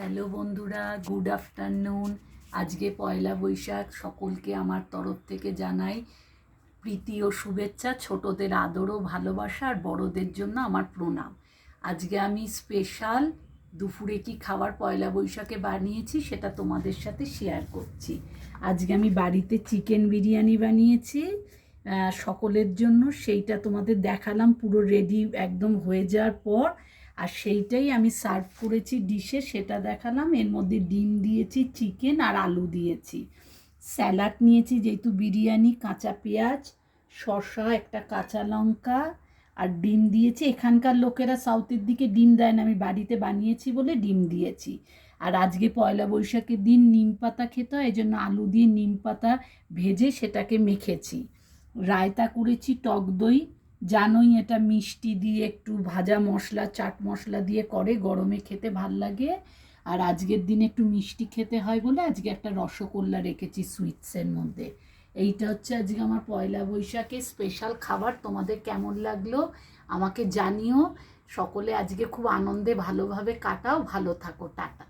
Hello বন্ধুরা, good afternoon. আজকে পয়লা বৈশাখ, সকলকে আমার তরফ থেকে জানাই প্রীতি ও শুভেচ্ছা, ছোটদের আদর ও ভালোবাসা, আর বড়দের জন্য আমার প্রণাম। আজকে আমি স্পেশাল দুপুরে কি খাবার পয়লা বৈশাখে বানিয়েছি সেটা তোমাদের সাথে শেয়ার করছি। আজকে আমি বাড়িতে চিকেন বিরিয়ানি বানিয়েছি সকলের জন্য। সেইটা তোমাদের দেখালাম পুরো রেডি একদম হয়ে যাওয়ার পর, আর সেইটাই আমি সার্ভ করেছি ডিশে, সেটা দেখালাম। এর মধ্যে ডিম দিয়েছি, চিকেন আর আলু দিয়েছি, স্যালাড নিয়েছি যেহেতু বিরিয়ানি, কাঁচা পেঁয়াজ, শসা, একটা কাঁচা লঙ্কা আর ডিম দিয়েছি। এখানকার লোকেরা সাউথের দিকে ডিম দেয় না, আমি বাড়িতে বানিয়েছি বলে ডিম দিয়েছি। আর আজকে পয়লা বৈশাখের দিন নিম পাতা খেতে হয়, এই জন্য আলু দিয়ে নিম পাতা ভেজে সেটাকে মেখেছি। রায়তা করেছি, টক দই, জানোই এটা মিষ্টি দিয়ে একটু ভাজা মশলা, চাট মশলা দিয়ে করে, গরমে খেতে ভাল লাগে। আর আজকের দিনে একটু মিষ্টি খেতে হয় বলে আজকে একটা রসগোল্লা রেখেছি সুইটসের মধ্যে। এইটা হচ্ছে আজকে আমার পয়লা বৈশাখের স্পেশাল খাবার। তোমাদের কেমন লাগলো আমাকে জানিও। সকলে আজকে খুব আনন্দে ভালোভাবে কাটাও, ভালো থাকো, টাটা।